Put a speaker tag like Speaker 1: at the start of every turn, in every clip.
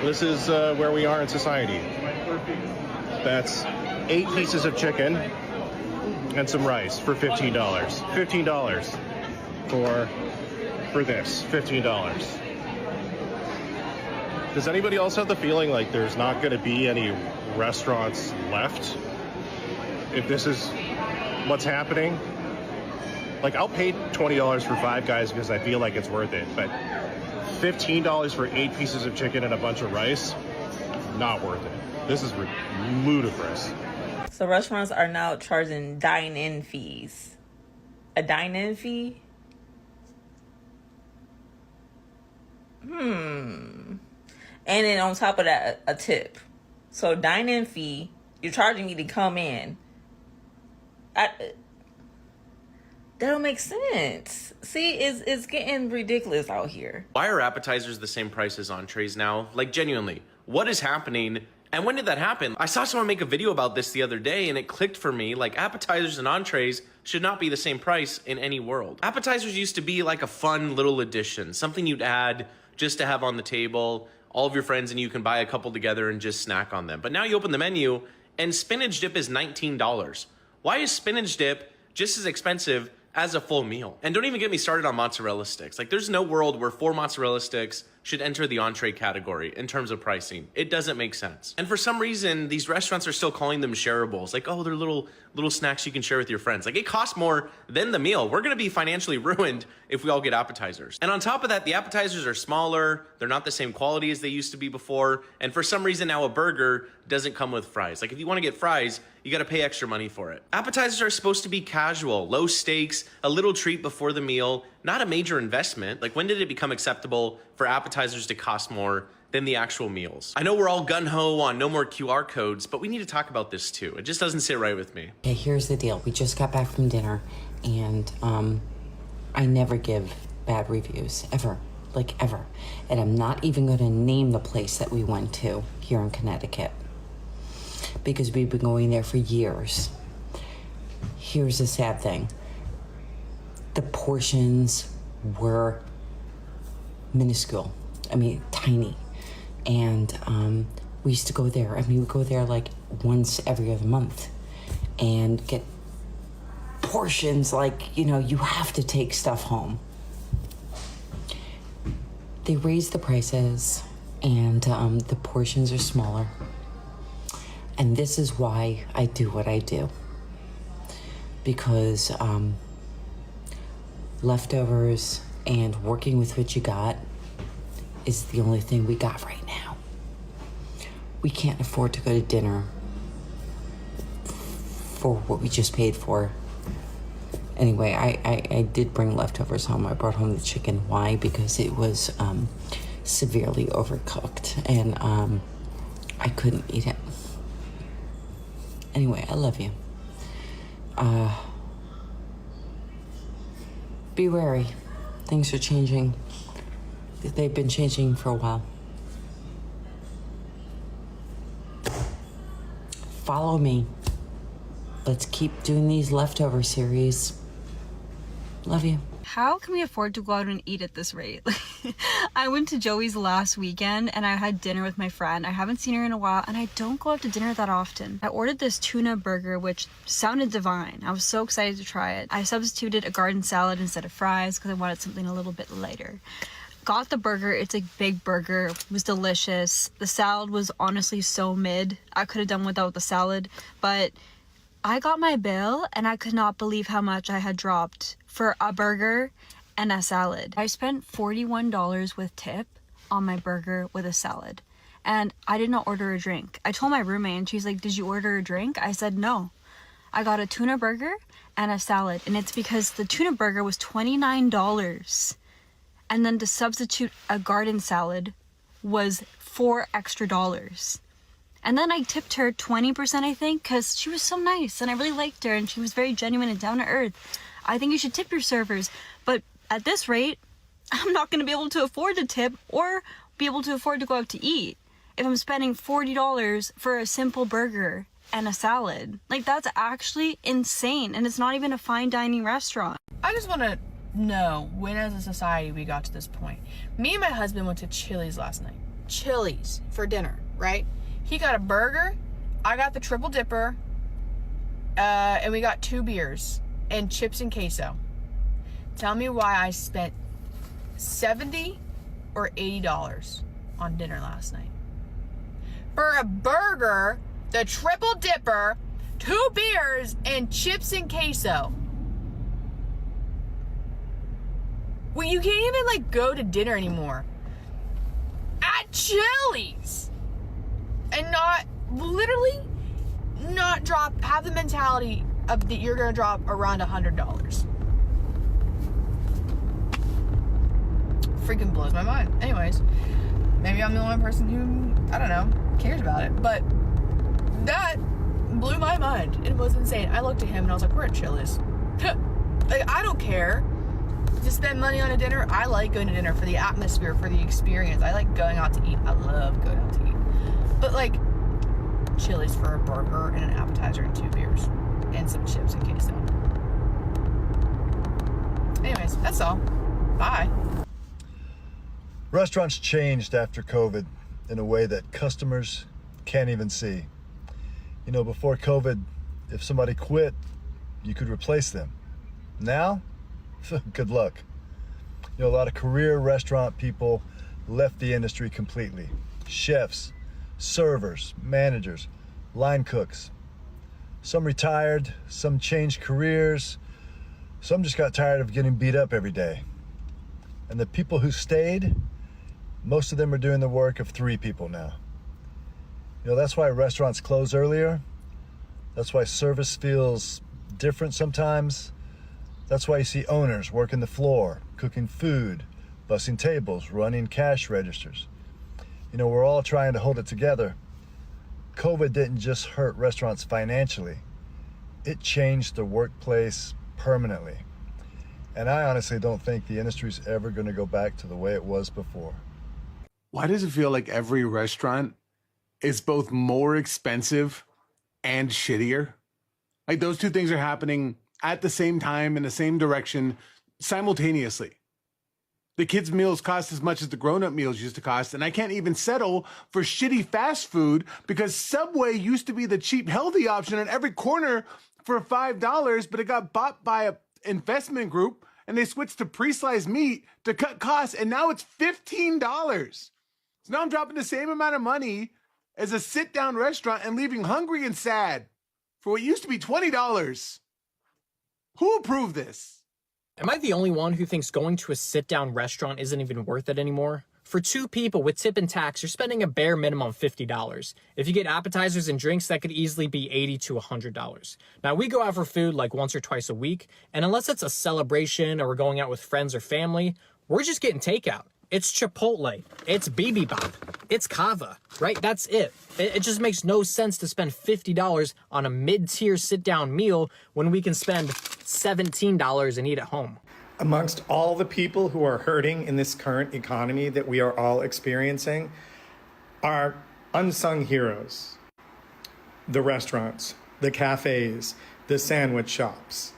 Speaker 1: This is where we are in society. That's 8 pieces of chicken and some rice for $15. $15 for this. $15. Does anybody else have the feeling like there's not going to be any restaurants left if this is what's happeing? Like, I'll pay $20 for Five Guys because I feel like it's worth it, but $15 for 8 pieces of chicken and a bunch of rice, not worth it. This is ludicrous.
Speaker 2: So restaurants are now charging dine-in fees. A dine-in fee? And then on top of that, a tip. So dine-in fee, you're charging me to come in. That don't make sense. See, it's getting ridiculous out here.
Speaker 3: Why are appetizers the same price as entrees now? Like, genuinely, what is happening? And when did that happen? I saw someone make a video about this the other day and it clicked for me. Like, appetizers and entrees should not be the same price in any world. Appetizers used to be like a fun little addition, something you'd add just to have on the table. All of your friends and you can buy a couple together and just snack on them. But now you open the menu and spinach dip is $19. Why is spinach dip just as expensive as a full meal? And don't even get me started on mozzarella sticks. Like, there's no world where 4 mozzarella sticks should enter the entree category in terms of pricing. It doesn't make sense. And for some reason, these restaurants are still calling them shareables. Like, oh, they're little snacks you can share with your friends. Like, it costs more than the meal. We're gonna be financially ruined if we all get appetizers. And on top of that, the appetizers are smaller. They're not the same quality as they used to be before. And for some reason now a burger doesn't come with fries. Like, if you wanna get fries, you gotta pay extra money for it. Appetizers are supposed to be casual, low stakes, a little treat before the meal, not a major investment. Like, when did it become acceptable for appetizers to cost more than the actual meals? I know we're all gung-ho on no more QR codes, but we need to talk about this too. It just doesn't sit right with me.
Speaker 4: Okay, here's the deal. We just got back from dinner, and I never give bad reviews, ever. Like, ever. And I'm not even going to name the place that we went to here in Connecticut, because we've been going there for years. Here's the sad thing. The portions were minuscule. I mean, tiny. And we used to go there. I mean, we go there like once every other month and get portions like, you know, you have to take stuff home. They raised the prices and the portions are smaller. And this is why I do what I do. Because leftovers and working with what you got is the only thing we got right now. We can't afford to go to dinner for what we just paid for. Anyway, I did bring leftovers home. I brought home the chicken. Why? Because it was severely overcooked and I couldn't eat it. Anyway, I love you. Be wary. Things are changing. They've been changing for a while. Follow me. Let's keep doing these leftover series. Love you.
Speaker 5: How can we afford to go out and eat at this rate? I went to Joey's last weekend and I had dinner with my friend. I haven't seen her in a while and I don't go out to dinner that often. I ordered this tuna burger, which sounded divine. I was so excited to try it. I substituted a garden salad instead of fries because I wanted something a little bit lighter. Got the burger. It's a big burger. It was delicious. The salad was honestly so mid. I could have done without the salad, but I got my bill and I could not believe how much I had dropped for a burger and a salad. I spent $41 with tip on my burger with a salad. And I did not order a drink. I told my roommate and she's like, did you order a drink? I said, no. I got a tuna burger and a salad. And it's because the tuna burger was $29. And then to substitute a garden salad was $4 extra. And then I tipped her 20%, I think, because she was so nice and I really liked her and she was very genuine and down to earth. I think you should tip your servers. But at this rate, I'm not going to be able to afford to tip or be able to afford to go out to eat if I'm spending $40 for a simple burger and a salad. Like, that's actually insane. And it's not even a fine dining restaurant.
Speaker 6: I just want to know when as a society we got to this point. Me and my husband went to Chili's last night. Chili's for dinner, right? He got a burger, I got the triple dipper, and we got 2 beers and chips and queso. Tell me why I spent $70 or $80 on dinner last night. For a burger, the triple dipper, 2 beers, and chips and queso. Well, you can't even like go to dinner anymore at Chili's and not have the mentality of that you're gonna drop around $100. Freaking blows my mind. Anyways, maybe I'm the only person who, I don't know, cares about it, but that blew my mind. It was insane. I looked at him and I was like, we're at Chili's. Like, I don't care to spend money on a dinner. I like going to dinner for the atmosphere, for the experience. I like going out to eat. I love going out to eat. But like, Chili's for a burger and an appetizer and 2 beers and some chips and queso. Anyways, that's all. Bye.
Speaker 7: Restaurants changed after COVID in a way that customers can't even see. You know, before COVID, if somebody quit, you could replace them. Now, good luck. You know, a lot of career restaurant people left the industry completely. Chefs, servers, managers, line cooks. Some retired, some changed careers, some just got tired of getting beat up every day. And the people who stayed, most of them are doing the work of 3 people now. You know, that's why restaurants close earlier. That's why service feels different sometimes. That's why you see owners working the floor, cooking food, bussing tables, running cash registers. You know, we're all trying to hold it together. COVID didn't just hurt restaurants financially. It changed the workplace permanently. And I honestly don't think the industry's ever going to go back to the way it was before.
Speaker 8: Why does it feel like every restaurant is both more expensive and shittier? Like those two things are happening at the same time in the same direction simultaneously. The kids' meals cost as much as the grown-up meals used to cost, and I can't even settle for shitty fast food because Subway used to be the cheap, healthy option on every corner for $5, but it got bought by an investment group, and they switched to pre-sliced meat to cut costs, and now it's $15. So now I'm dropping the same amount of money as a sit-down restaurant and leaving hungry and sad for what used to be $20. Who approved this?
Speaker 9: Am I the only one who thinks going to a sit-down restaurant isn't even worth it anymore? For 2 people with tip and tax, you're spending a bare minimum $50. If you get appetizers and drinks, that could easily be $80 to $100. Now, we go out for food like once or twice a week, and unless it's a celebration or we're going out with friends or family, we're just getting takeout. It's Chipotle, it's Bibimbap, it's Kava, right? That's it. It just makes no sense to spend $50 on a mid-tier sit-down meal when we can spend $17 and eat at home.
Speaker 10: Amongst all the people who are hurting in this current economy that we are all experiencing are unsung heroes. The restaurants, the cafes, the sandwich shops.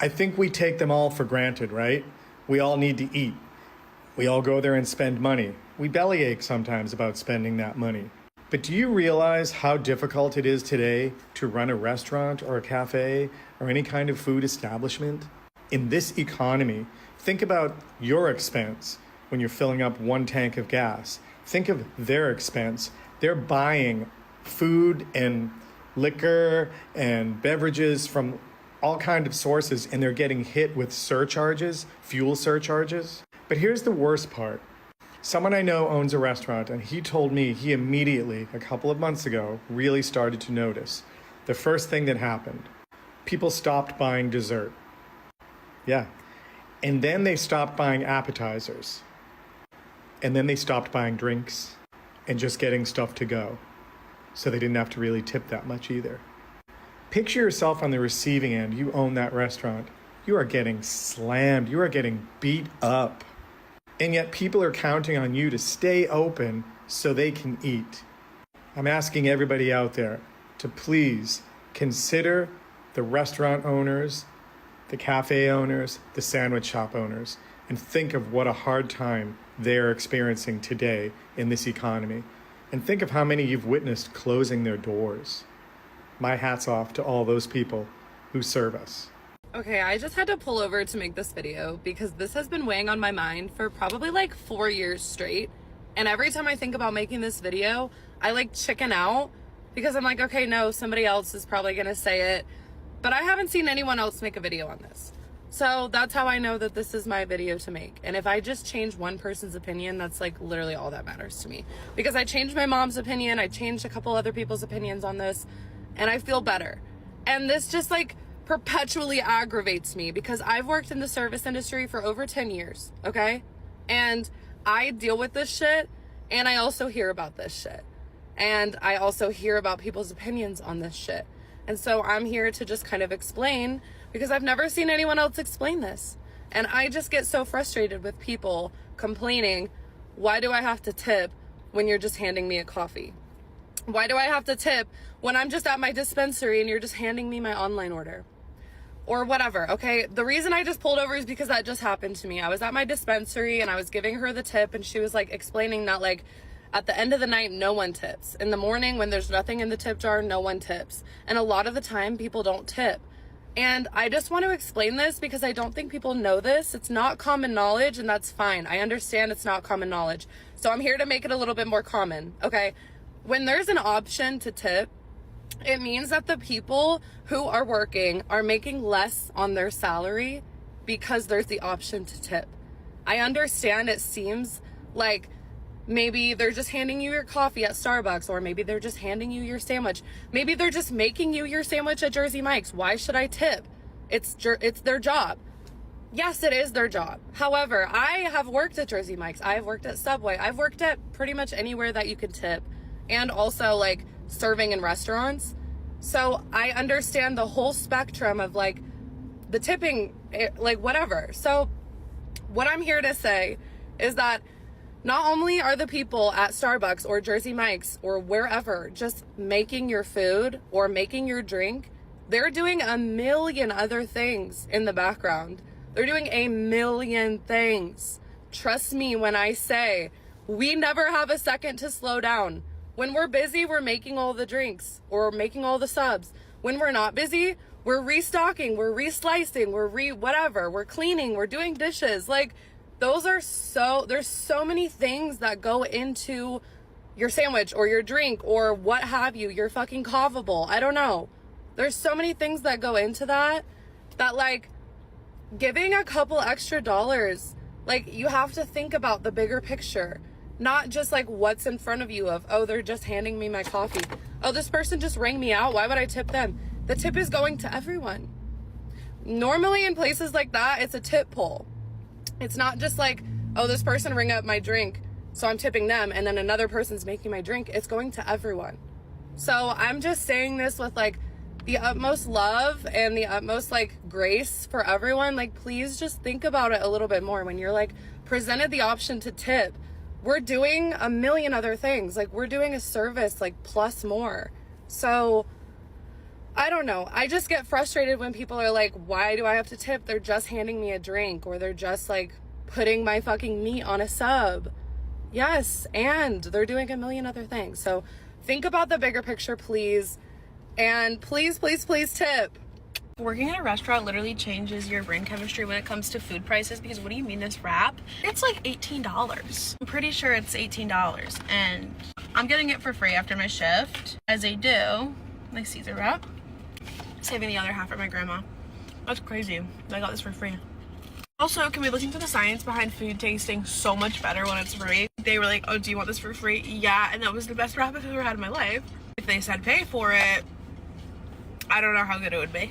Speaker 10: I think we take them all for granted, right? We all need to eat. We all go there and spend money. We bellyache sometimes about spending that money. But do you realize how difficult it is today to run a restaurant or a cafe or any kind of food establishment? In this economy, think about your expense when you're filling up 1 tank of gas. Think of their expense. They're buying food and liquor and beverages from all kinds of sources, and they're getting hit with surcharges, fuel surcharges. But here's the worst part. Someone I know owns a restaurant, and he told me he immediately, a couple of months ago, really started to notice. The first thing that happened, people stopped buying dessert. Yeah. And then they stopped buying appetizers. And then they stopped buying drinks and just getting stuff to go. So they didn't have to really tip that much either. Picture yourself on the receiving end. You own that restaurant. You are getting slammed. You are getting beat up. And yet people are counting on you to stay open so they can eat. I'm asking everybody out there to please consider the restaurant owners, the cafe owners, the sandwich shop owners, and think of what a hard time they're experiencing today in this economy. And think of how many you've witnessed closing their doors. My hat's off to all those people who serve us.
Speaker 6: Okay, I just had to pull over to make this video because this has been weighing on my mind for probably like 4 years straight. And every time I think about making this video, I like chicken out because I'm like, okay, no, somebody else is probably gonna say it. But I haven't seen anyone else make a video on this. So that's how I know that this is my video to make. And if I just change one person's opinion, that's like literally all that matters to me. Because I changed my mom's opinion, I changed a couple other people's opinions on this, and I feel better. And this just like perpetually aggravates me because I've worked in the service industry for over 10 years, okay? And I deal with this shit, and I also hear about this shit. And I also hear about people's opinions on this shit. And so I'm here to just kind of explain because I've never seen anyone else explain this. And I just get so frustrated with people complaining, why do I have to tip when you're just handing me a coffee? Why do I have to tip when I'm just at my dispensary and you're just handing me my online order? Or whatever, okay? The reason I just pulled over is because that just happened to me. I was at my dispensary and I was giving her the tip and she was like explaining that like at the end of the night, no one tips. In the morning when there's nothing in the tip jar, no one tips. And a lot of the time people don't tip. And I just want to explain this because I don't think people know this. It's not common knowledge, and that's fine. I understand it's not common knowledge. So I'm here to make it a little bit more common, okay? When there's an option to tip, it means that the people who are working are making less on their salary because there's the option to tip. I understand it seems like maybe they're just handing you your coffee at Starbucks, or maybe they're just handing you your sandwich. Maybe they're just making you your sandwich at Jersey Mike's. Why should I tip? It's their job. Yes, it is their job. However, I have worked at Jersey Mike's. I've worked at Subway. I've worked at pretty much anywhere that you can tip, and also like serving in restaurants. So I understand the whole spectrum of like the tipping, like whatever. So what I'm here to say is that not only are the people at Starbucks or Jersey Mike's or wherever just making your food or making your drink, they're doing a million other things in the background. They're doing a million things. Trust me when I say we never have a second to slow down. When we're busy, we're making all the drinks or making all the subs. When we're not busy, we're restocking, we're reslicing, whatever, we're cleaning, we're doing dishes. Like, there's so many things that go into your sandwich or your drink or what have you, your fucking coffee bowl. I don't know. There's so many things that go into that like giving a couple extra dollars, like you have to think about the bigger picture, not just like what's in front of you of, oh, they're just handing me my coffee. Oh, this person just rang me out. Why would I tip them? The tip is going to everyone. Normally in places like that, it's a tip pool. It's not just like, oh, this person rang up my drink, so I'm tipping them, and then another person's making my drink. It's going to everyone. So I'm just saying this with like the utmost love and the utmost like grace for everyone. Like, please just think about it a little bit more when you're like presented the option to tip. We're doing a million other things. Like, we're doing a service like plus more. So I don't know. I just get frustrated when people are like, why do I have to tip? They're just handing me a drink, or they're just like putting my fucking meat on a sub. Yes, and they're doing a million other things. So think about the bigger picture, please. And please, please, please tip.
Speaker 11: Working at a restaurant literally changes your brain chemistry when it comes to food prices, because what do you mean this wrap? It's like $18. I'm pretty sure it's $18, and I'm getting it for free after my shift, as I do my Caesar wrap, saving the other half for my grandma. That's crazy. I got this for free. Also, can we look into the science behind food tasting so much better when it's free? They were like, oh, do you want this for free? Yeah, and that was the best wrap I've ever had in my life. If they said pay for it, I don't know how good it would be.